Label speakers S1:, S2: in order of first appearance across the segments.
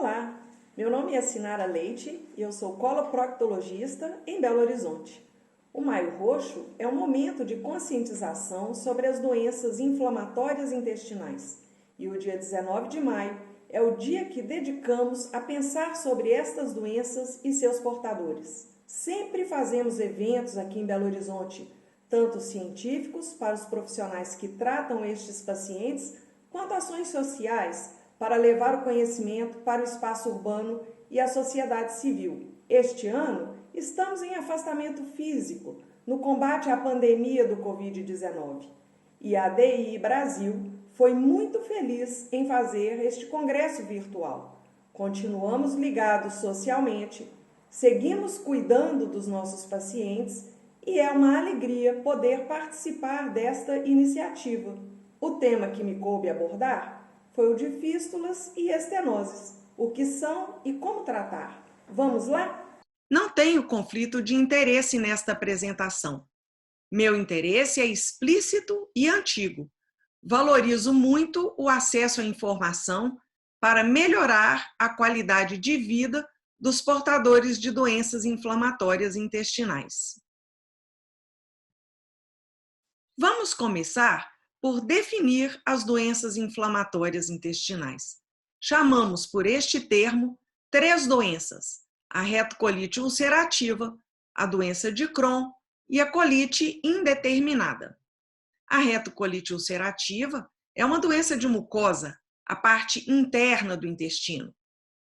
S1: Olá, meu nome é Sinara Leite e eu sou coloproctologista em Belo Horizonte. O Maio Roxo é um momento de conscientização sobre as doenças inflamatórias intestinais e o dia 19 de maio é o dia que dedicamos a pensar sobre estas doenças e seus portadores. Sempre fazemos eventos aqui em Belo Horizonte, tanto científicos para os profissionais que tratam estes pacientes, quanto ações sociais para levar o conhecimento para o espaço urbano e a sociedade civil. Este ano, estamos em afastamento físico no combate à pandemia do Covid-19 e a ADI Brasil foi muito feliz em fazer este congresso virtual. Continuamos ligados socialmente, seguimos cuidando dos nossos pacientes e é uma alegria poder participar desta iniciativa. O tema que me coube abordar foi o de fístulas e estenoses, o que são e como tratar. Vamos lá?
S2: Não tenho conflito de interesse nesta apresentação. Meu interesse é explícito e antigo. Valorizo muito o acesso à informação para melhorar a qualidade de vida dos portadores de doenças inflamatórias intestinais. Vamos começar por definir as doenças inflamatórias intestinais. Chamamos por este termo 3 doenças: a retocolite ulcerativa, a doença de Crohn e a colite indeterminada. A retocolite ulcerativa é uma doença de mucosa, a parte interna do intestino.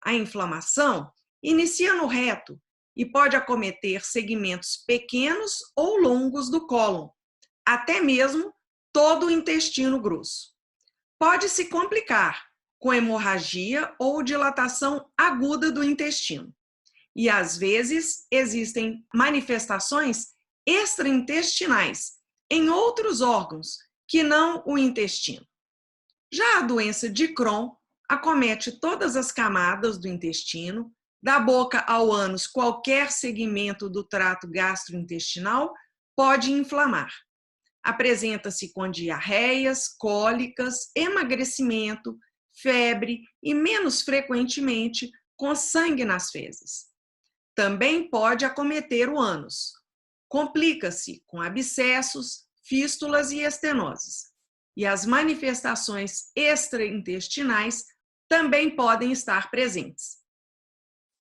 S2: A inflamação inicia no reto e pode acometer segmentos pequenos ou longos do cólon, até mesmo todo o intestino grosso. Pode se complicar com hemorragia ou dilatação aguda do intestino. E às vezes existem manifestações extraintestinais em outros órgãos que não o intestino. Já a doença de Crohn acomete todas as camadas do intestino, da boca ao ânus, qualquer segmento do trato gastrointestinal pode inflamar. Apresenta-se com diarreias, cólicas, emagrecimento, febre e, menos frequentemente, com sangue nas fezes. Também pode acometer o ânus. Complica-se com abscessos, fístulas e estenoses. E as manifestações extraintestinais também podem estar presentes.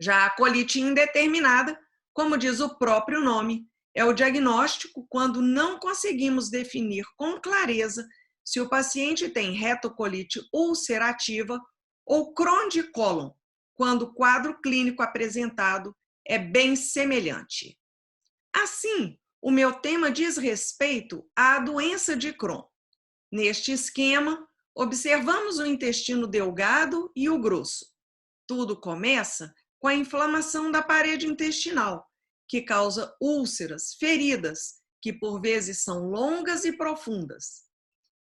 S2: Já a colite indeterminada, como diz o próprio nome, é o diagnóstico quando não conseguimos definir com clareza se o paciente tem retocolite ulcerativa ou Crohn de cólon, quando o quadro clínico apresentado é bem semelhante. Assim, o meu tema diz respeito à doença de Crohn. Neste esquema, observamos o intestino delgado e o grosso. Tudo começa com a inflamação da parede intestinal, que causa úlceras, feridas, que por vezes são longas e profundas.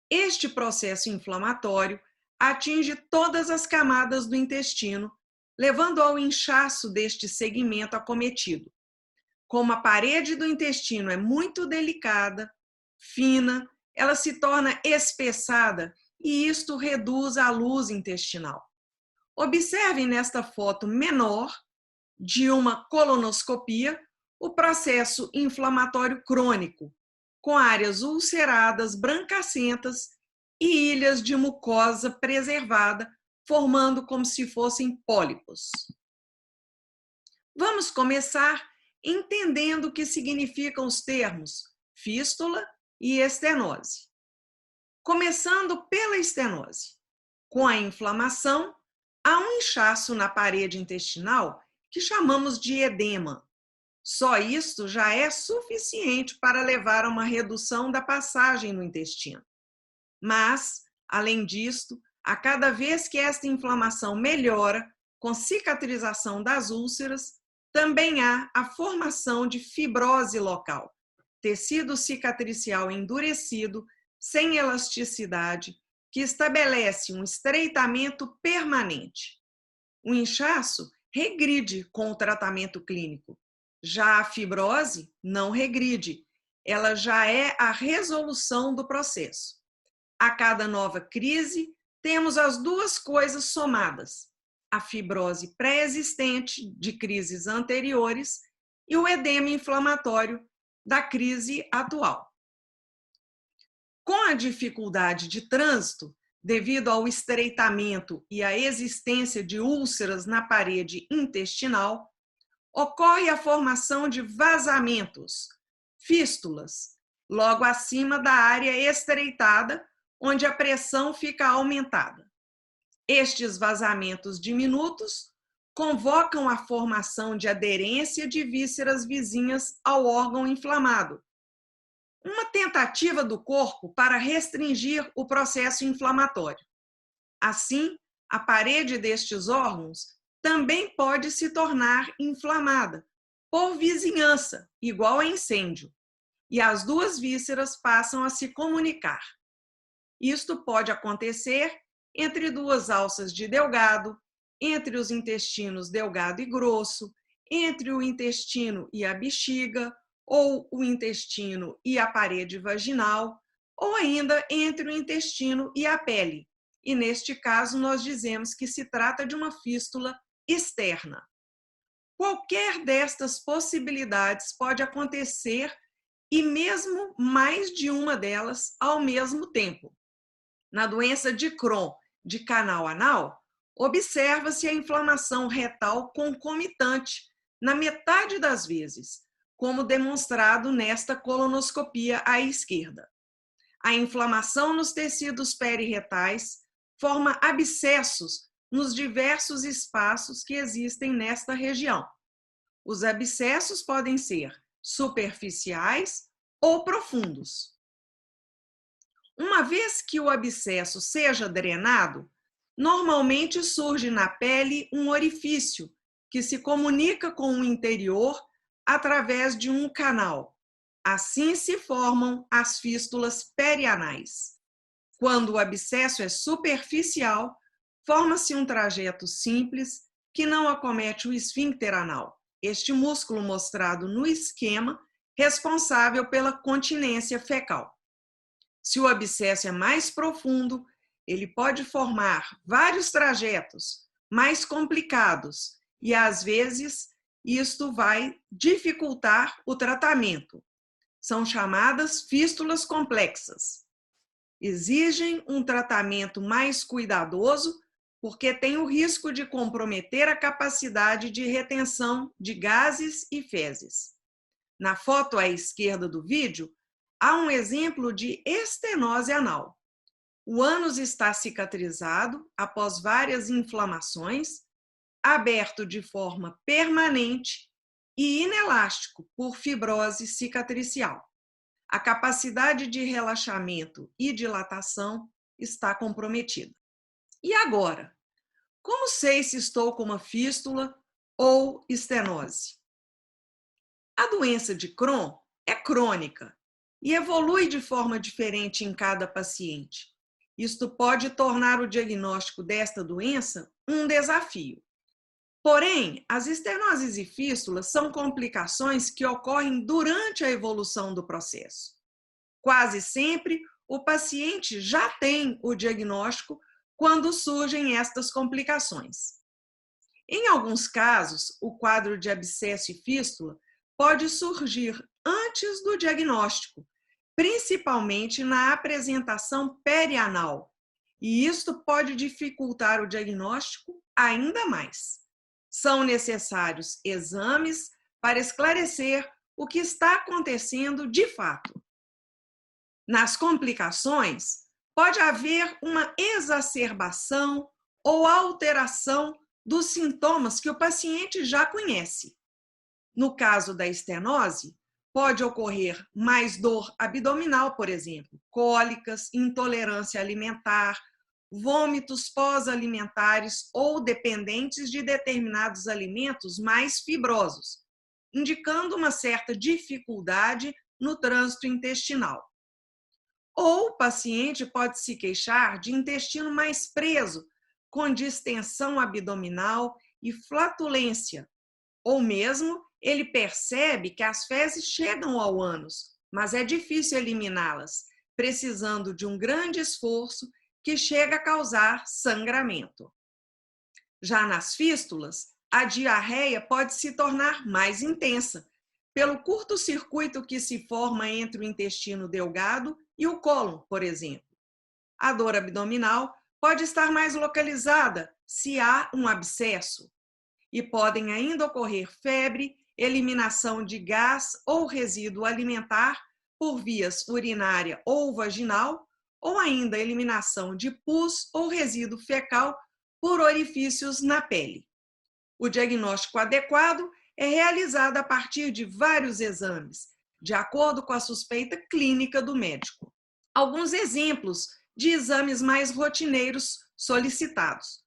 S2: Este processo inflamatório atinge todas as camadas do intestino, levando ao inchaço deste segmento acometido. Como a parede do intestino é muito delicada, fina, ela se torna espessada e isto reduz a luz intestinal. Observem nesta foto menor de uma colonoscopia o processo inflamatório crônico, com áreas ulceradas, brancacentas e ilhas de mucosa preservada, formando como se fossem pólipos. Vamos começar entendendo o que significam os termos fístula e estenose. Começando pela estenose. Com a inflamação, há um inchaço na parede intestinal que chamamos de edema. Só isto já é suficiente para levar a uma redução da passagem no intestino. Mas, além disto, a cada vez que esta inflamação melhora, com cicatrização das úlceras, também há a formação de fibrose local, tecido cicatricial endurecido, sem elasticidade, que estabelece um estreitamento permanente. O inchaço regride com o tratamento clínico. Já a fibrose não regride, ela já é a resolução do processo. A cada nova crise, temos as duas coisas somadas. a fibrose pré-existente de crises anteriores e o edema inflamatório da crise atual. Com a dificuldade de trânsito, devido ao estreitamento e à existência de úlceras na parede intestinal, ocorre a formação de vazamentos, fístulas, logo acima da área estreitada, onde a pressão fica aumentada. Estes vazamentos diminutos convocam a formação de aderência de vísceras vizinhas ao órgão inflamado, uma tentativa do corpo para restringir o processo inflamatório. Assim, a parede destes órgãos também pode se tornar inflamada por vizinhança, igual a incêndio, e as duas vísceras passam a se comunicar. Isto pode acontecer entre duas alças de Delgado, entre os intestinos delgado e grosso, entre o intestino e a bexiga, ou o intestino e a parede vaginal, ou ainda entre o intestino e a pele. E neste caso, nós dizemos que se trata de uma fístula externa. Qualquer destas possibilidades pode acontecer e mesmo mais de uma delas ao mesmo tempo. Na doença de Crohn de canal anal, observa-se a inflamação retal concomitante na metade das vezes, como demonstrado nesta colonoscopia à esquerda. A inflamação nos tecidos perirretais forma abscessos nos diversos espaços que existem nesta região. Os abscessos podem ser superficiais ou profundos. Uma vez que o abscesso seja drenado, normalmente surge na pele um orifício que se comunica com o interior através de um canal. Assim se formam as fístulas perianais. Quando o abscesso é superficial, forma-se um trajeto simples que não acomete o esfíncter anal, este músculo mostrado no esquema responsável pela continência fecal. Se o abscesso é mais profundo, ele pode formar vários trajetos mais complicados e, às vezes, isto vai dificultar o tratamento. São chamadas fístulas complexas. Exigem um tratamento mais cuidadoso porque tem o risco de comprometer a capacidade de retenção de gases e fezes. Na foto à esquerda do vídeo, há um exemplo de estenose anal. O ânus está cicatrizado após várias inflamações, aberto de forma permanente e inelástico por fibrose cicatricial. A capacidade de relaxamento e dilatação está comprometida. E agora? Como sei se estou com uma fístula ou estenose? A doença de Crohn é crônica e evolui de forma diferente em cada paciente. Isto pode tornar o diagnóstico desta doença um desafio. Porém, as estenoses e fístulas são complicações que ocorrem durante a evolução do processo. Quase sempre, o paciente já tem o diagnóstico quando surgem estas complicações. Em alguns casos, o quadro de abscesso e fístula pode surgir antes do diagnóstico, principalmente na apresentação perianal, e isto pode dificultar o diagnóstico ainda mais. São necessários exames para esclarecer o que está acontecendo de fato. Nas complicações, pode haver uma exacerbação ou alteração dos sintomas que o paciente já conhece. No caso da estenose, pode ocorrer mais dor abdominal, por exemplo, cólicas, intolerância alimentar, vômitos pós-alimentares ou dependentes de determinados alimentos mais fibrosos, indicando uma certa dificuldade no trânsito intestinal. Ou o paciente pode se queixar de intestino mais preso, com distensão abdominal e flatulência, ou mesmo ele percebe que as fezes chegam ao ânus, mas é difícil eliminá-las, precisando de um grande esforço que chega a causar sangramento. Já nas fístulas, a diarreia pode se tornar mais intensa, pelo curto-circuito que se forma entre o intestino delgado e o cólon, por exemplo. A dor abdominal pode estar mais localizada se há um abscesso, e podem ainda ocorrer febre, eliminação de gás ou resíduo alimentar por vias urinária ou vaginal, ou ainda eliminação de pus ou resíduo fecal por orifícios na pele. O diagnóstico adequado é realizado a partir de vários exames, de acordo com a suspeita clínica do médico. Alguns exemplos de exames mais rotineiros solicitados.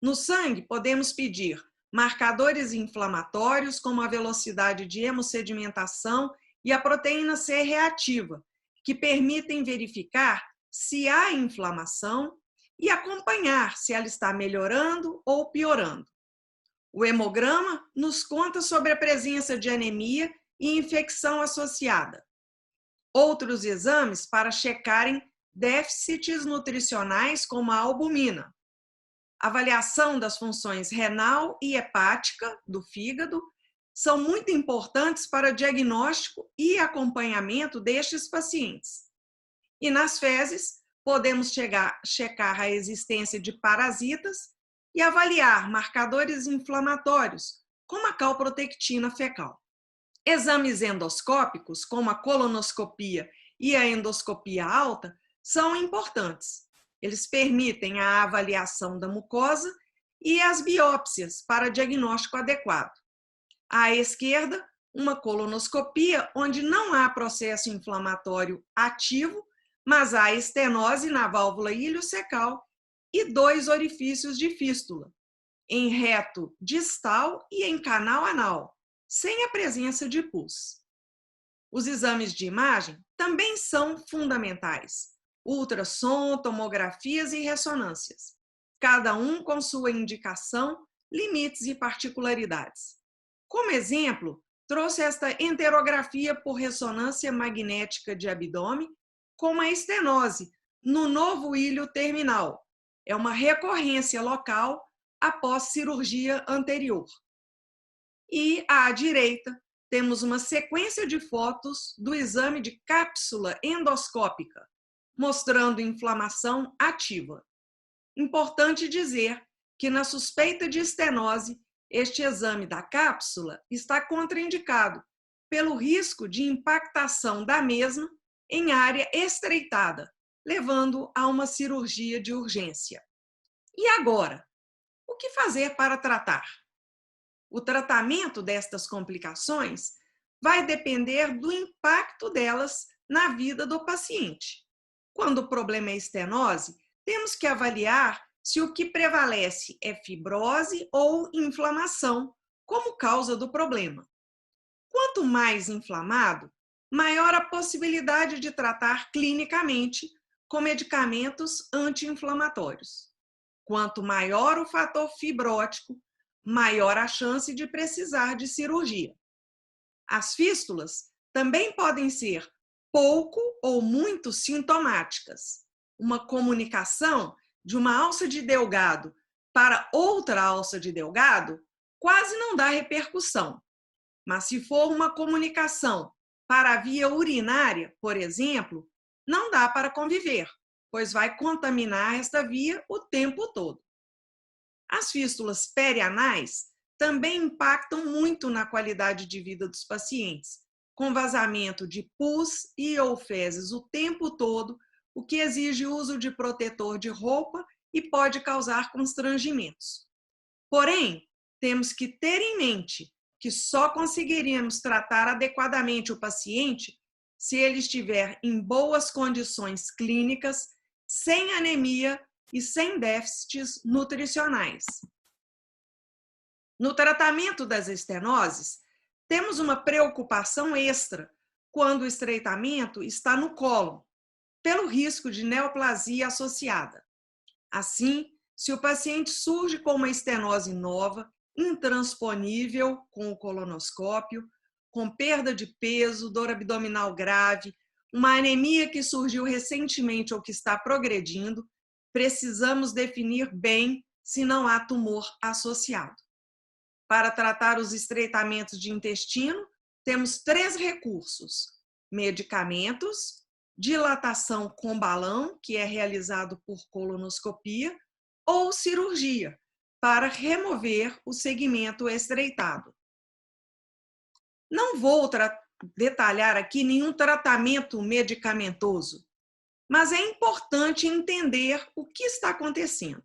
S2: No sangue, podemos pedir marcadores inflamatórios, como a velocidade de hemossedimentação e a proteína C reativa, que permitem verificar se há inflamação e acompanhar se ela está melhorando ou piorando. O hemograma nos conta sobre a presença de anemia e infecção associada. Outros exames para checarem déficits nutricionais, como a albumina. Avaliação das funções renal e hepática do fígado são muito importantes para diagnóstico e acompanhamento destes pacientes. E nas fezes, podemos checar a existência de parasitas e avaliar marcadores inflamatórios, como a calprotectina fecal. Exames endoscópicos, como a colonoscopia e a endoscopia alta, são importantes. Eles permitem a avaliação da mucosa e as biópsias para diagnóstico adequado. À esquerda, uma colonoscopia onde não há processo inflamatório ativo, mas há estenose na válvula iliocecal e 2 orifícios de fístula, em reto distal e em canal anal, sem a presença de pus. Os exames de imagem também são fundamentais. Ultrassom, tomografias e ressonâncias, cada um com sua indicação, limites e particularidades. Como exemplo, trouxe esta enterografia por ressonância magnética de abdômen com uma estenose no novo ilho terminal. É uma recorrência local após cirurgia anterior. E à direita, temos uma sequência de fotos do exame de cápsula endoscópica, mostrando inflamação ativa. Importante dizer que na suspeita de estenose, este exame da cápsula está contraindicado pelo risco de impactação da mesma em área estreitada, levando a uma cirurgia de urgência. E agora, o que fazer para tratar? O tratamento destas complicações vai depender do impacto delas na vida do paciente. Quando o problema é estenose, temos que avaliar se o que prevalece é fibrose ou inflamação como causa do problema. Quanto mais inflamado, maior a possibilidade de tratar clinicamente com medicamentos anti-inflamatórios. Quanto maior o fator fibrótico, maior a chance de precisar de cirurgia. As fístulas também podem ser pouco ou muito sintomáticas. Uma comunicação de uma alça de Delgado para outra alça de Delgado quase não dá repercussão. Mas se for uma comunicação para a via urinária, por exemplo, não dá para conviver, pois vai contaminar esta via o tempo todo. As fístulas perianais também impactam muito na qualidade de vida dos pacientes, com vazamento de pus e ou fezes o tempo todo, o que exige uso de protetor de roupa e pode causar constrangimentos. Porém, temos que ter em mente que só conseguiríamos tratar adequadamente o paciente se ele estiver em boas condições clínicas, sem anemia e sem déficits nutricionais. No tratamento das estenoses, temos uma preocupação extra quando o estreitamento está no cólon, pelo risco de neoplasia associada. Assim, se o paciente surge com uma estenose nova, intransponível com o colonoscópio, com perda de peso, dor abdominal grave, uma anemia que surgiu recentemente ou que está progredindo, precisamos definir bem se não há tumor associado. Para tratar os estreitamentos de intestino, temos 3 recursos: medicamentos, dilatação com balão, que é realizado por colonoscopia, ou cirurgia, para remover o segmento estreitado. Não vou detalhar aqui nenhum tratamento medicamentoso, mas é importante entender o que está acontecendo.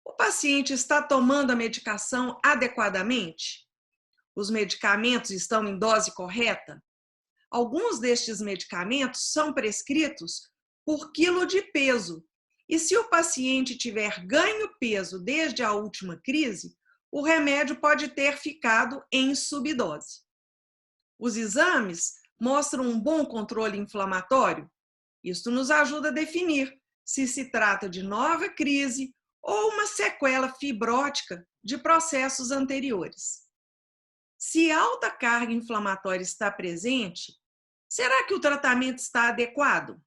S2: O paciente está tomando a medicação adequadamente? Os medicamentos estão em dose correta? Alguns destes medicamentos são prescritos por quilo de peso, e se o paciente tiver ganho peso desde a última crise, o remédio pode ter ficado em subdose. Os exames mostram um bom controle inflamatório? Isto nos ajuda a definir se se trata de nova crise ou uma sequela fibrótica de processos anteriores. Se alta carga inflamatória está presente, será que o tratamento está adequado?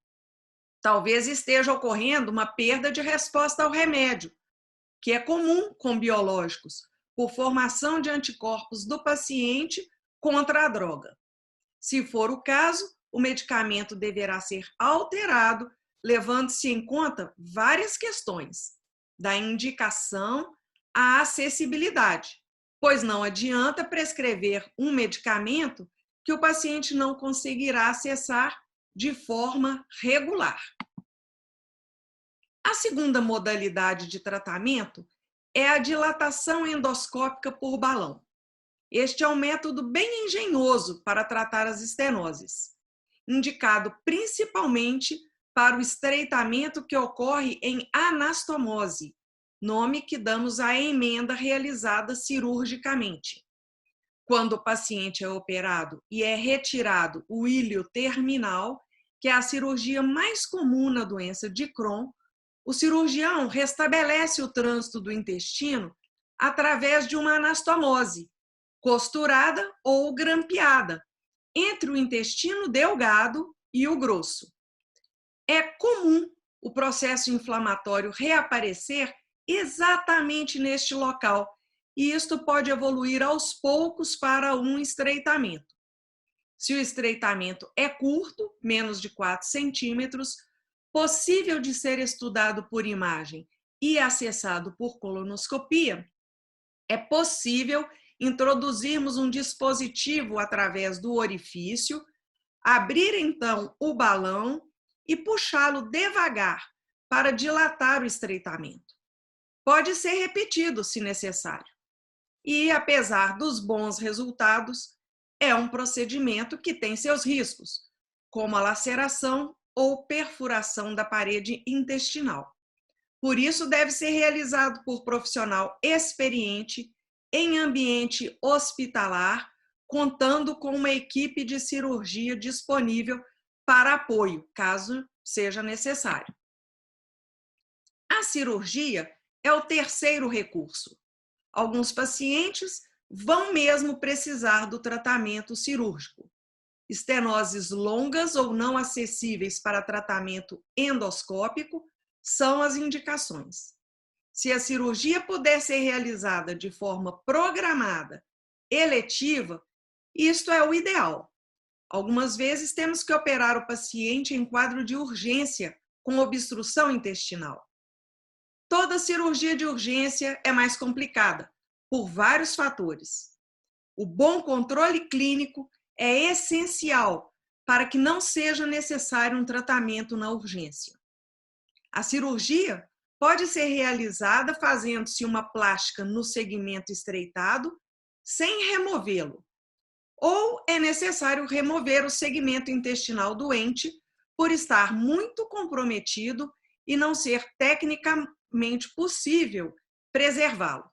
S2: Talvez esteja ocorrendo uma perda de resposta ao remédio, que é comum com biológicos, por formação de anticorpos do paciente contra a droga. Se for o caso, o medicamento deverá ser alterado, levando-se em conta várias questões, da indicação à acessibilidade, pois não adianta prescrever um medicamento que o paciente não conseguirá acessar de forma regular. A segunda modalidade de tratamento é a dilatação endoscópica por balão. Este é um método bem engenhoso para tratar as estenoses, indicado principalmente para o estreitamento que ocorre em anastomose, nome que damos à emenda realizada cirurgicamente. Quando o paciente é operado e é retirado o íleo terminal, que é a cirurgia mais comum na doença de Crohn, o cirurgião restabelece o trânsito do intestino através de uma anastomose, costurada ou grampeada, entre o intestino delgado e o grosso. É comum o processo inflamatório reaparecer exatamente neste local, e isto pode evoluir aos poucos para um estreitamento. Se o estreitamento é curto, menos de 4 centímetros, possível de ser estudado por imagem e acessado por colonoscopia, é possível introduzirmos um dispositivo através do orifício, abrir então o balão e puxá-lo devagar para dilatar o estreitamento. Pode ser repetido se necessário. E, apesar dos bons resultados, é um procedimento que tem seus riscos, como a laceração ou perfuração da parede intestinal. Por isso, deve ser realizado por profissional experiente em ambiente hospitalar, contando com uma equipe de cirurgia disponível para apoio, caso seja necessário. A cirurgia é o terceiro recurso. Alguns pacientes vão mesmo precisar do tratamento cirúrgico. Estenoses longas ou não acessíveis para tratamento endoscópico são as indicações. Se a cirurgia puder ser realizada de forma programada, eletiva, isto é o ideal. Algumas vezes temos que operar o paciente em quadro de urgência com obstrução intestinal. Toda cirurgia de urgência é mais complicada, por vários fatores. O bom controle clínico é essencial para que não seja necessário um tratamento na urgência. A cirurgia pode ser realizada fazendo-se uma plástica no segmento estreitado, sem removê-lo. Ou é necessário remover o segmento intestinal doente por estar muito comprometido e não ser tecnicamente possível preservá-lo.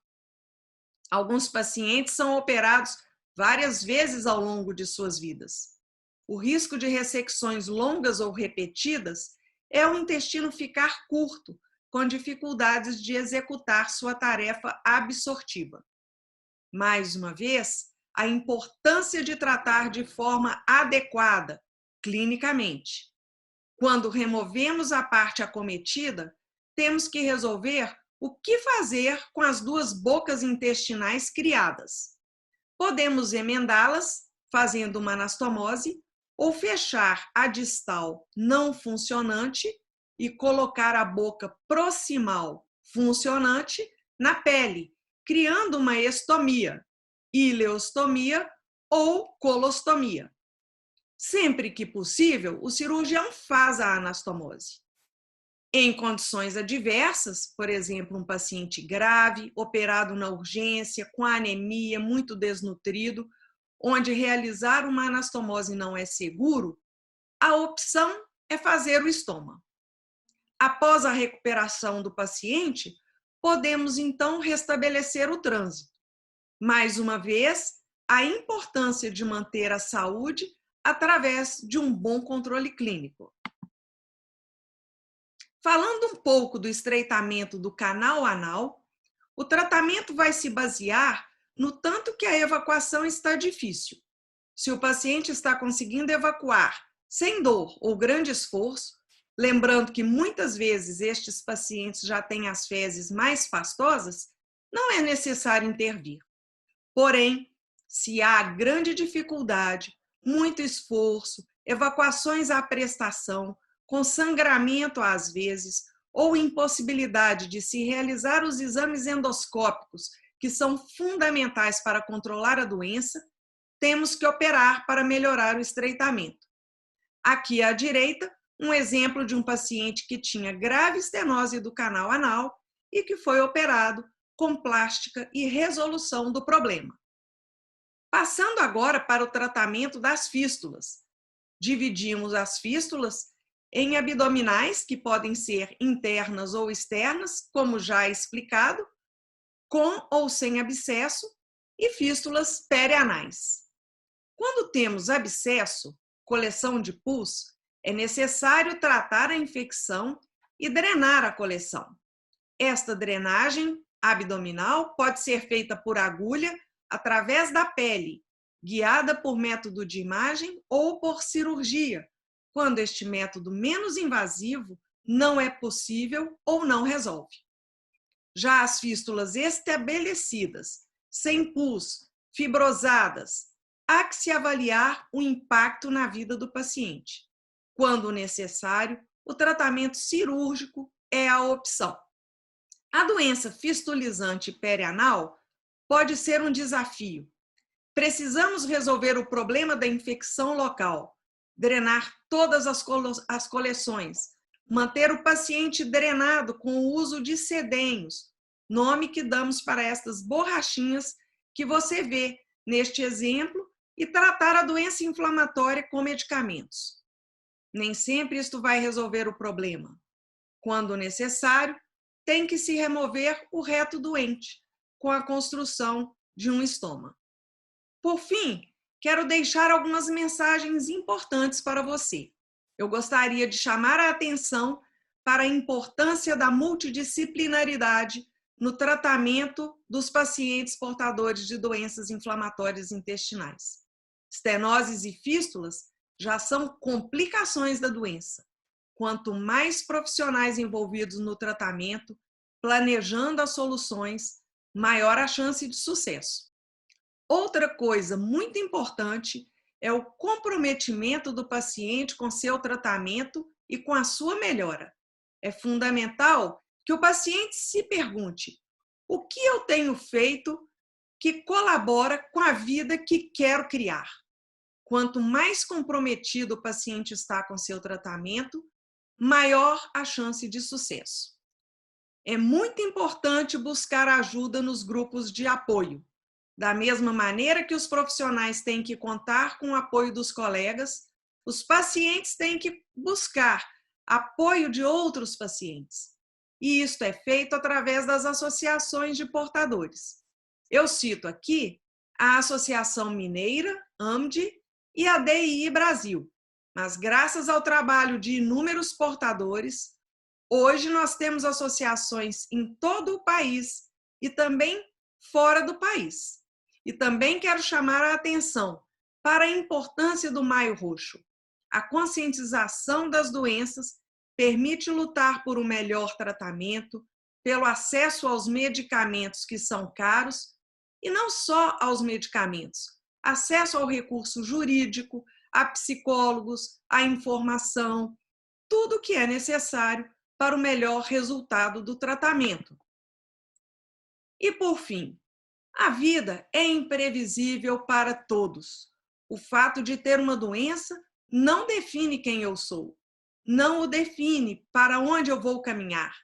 S2: Alguns pacientes são operados várias vezes ao longo de suas vidas. O risco de ressecções longas ou repetidas é o intestino ficar curto, com dificuldades de executar sua tarefa absortiva. Mais uma vez, a importância de tratar de forma adequada, clinicamente. Quando removemos a parte acometida, temos que resolver o que fazer com as duas bocas intestinais criadas. Podemos emendá-las, fazendo uma anastomose, ou fechar a distal não funcionante e colocar a boca proximal funcionante na pele, criando uma estomia, ileostomia ou colostomia. Sempre que possível, o cirurgião faz a anastomose. Em condições adversas, por exemplo, um paciente grave, operado na urgência, com anemia, muito desnutrido, onde realizar uma anastomose não é seguro, a opção é fazer o estoma. Após a recuperação do paciente, podemos então restabelecer o trânsito. Mais uma vez, a importância de manter a saúde através de um bom controle clínico. Falando um pouco do estreitamento do canal anal, o tratamento vai se basear no tanto que a evacuação está difícil. Se o paciente está conseguindo evacuar sem dor ou grande esforço, lembrando que muitas vezes estes pacientes já têm as fezes mais pastosas, não é necessário intervir. Porém, se há grande dificuldade, muito esforço, evacuações à prestação, com sangramento às vezes, ou impossibilidade de se realizar os exames endoscópicos, que são fundamentais para controlar a doença, temos que operar para melhorar o estreitamento. Aqui à direita, um exemplo de um paciente que tinha grave estenose do canal anal e que foi operado com plástica e resolução do problema. Passando agora para o tratamento das fístulas. Dividimos as fístulas em abdominais, que podem ser internas ou externas, como já explicado, com ou sem abscesso, e fístulas perianais. Quando temos abscesso, coleção de pus, é necessário tratar a infecção e drenar a coleção. Esta drenagem abdominal pode ser feita por agulha através da pele, guiada por método de imagem ou por cirurgia, quando este método menos invasivo não é possível ou não resolve. Já as fístulas estabelecidas, sem pus, fibrosadas, há que se avaliar o impacto na vida do paciente. Quando necessário, o tratamento cirúrgico é a opção. A doença fistulizante perianal pode ser um desafio. Precisamos resolver o problema da infecção local, drenar todas as coleções, manter o paciente drenado com o uso de sedenhos, nome que damos para estas borrachinhas que você vê neste exemplo, e tratar a doença inflamatória com medicamentos. Nem sempre isto vai resolver o problema. Quando necessário, tem que se remover o reto doente, com a construção de um estoma. Por fim, quero deixar algumas mensagens importantes para você. Eu gostaria de chamar a atenção para a importância da multidisciplinaridade no tratamento dos pacientes portadores de doenças inflamatórias intestinais. Estenoses e fístulas já são complicações da doença. Quanto mais profissionais envolvidos no tratamento, planejando as soluções, maior a chance de sucesso. Outra coisa muito importante é o comprometimento do paciente com seu tratamento e com a sua melhora. É fundamental que o paciente se pergunte: o que eu tenho feito que colabora com a vida que quero criar? Quanto mais comprometido o paciente está com seu tratamento, maior a chance de sucesso. É muito importante buscar ajuda nos grupos de apoio. Da mesma maneira que os profissionais têm que contar com o apoio dos colegas, os pacientes têm que buscar apoio de outros pacientes. E isto é feito através das associações de portadores. Eu cito aqui a Associação Mineira, AMD, e a DII Brasil. Mas graças ao trabalho de inúmeros portadores, hoje nós temos associações em todo o país e também fora do país. E também quero chamar a atenção para a importância do Maio Roxo. A conscientização das doenças permite lutar por um melhor tratamento, pelo acesso aos medicamentos que são caros, e não só aos medicamentos, acesso ao recurso jurídico, a psicólogos, a informação, tudo o que é necessário para o melhor resultado do tratamento. E, por fim, a vida é imprevisível para todos. O fato de ter uma doença não define quem eu sou, não o define para onde eu vou caminhar.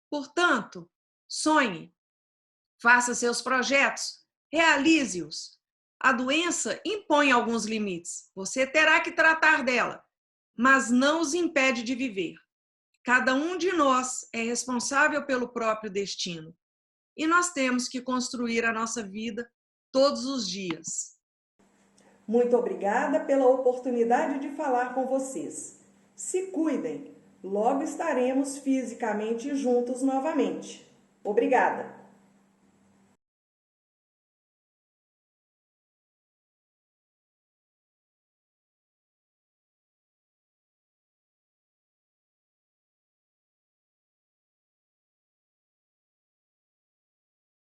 S2: Portanto, sonhe, faça seus projetos, realize-os. A doença impõe alguns limites, você terá que tratar dela, mas não os impede de viver. Cada um de nós é responsável pelo próprio destino e nós temos que construir a nossa vida todos os dias.
S1: Muito obrigada pela oportunidade de falar com vocês. Se cuidem, logo estaremos fisicamente juntos novamente. Obrigada!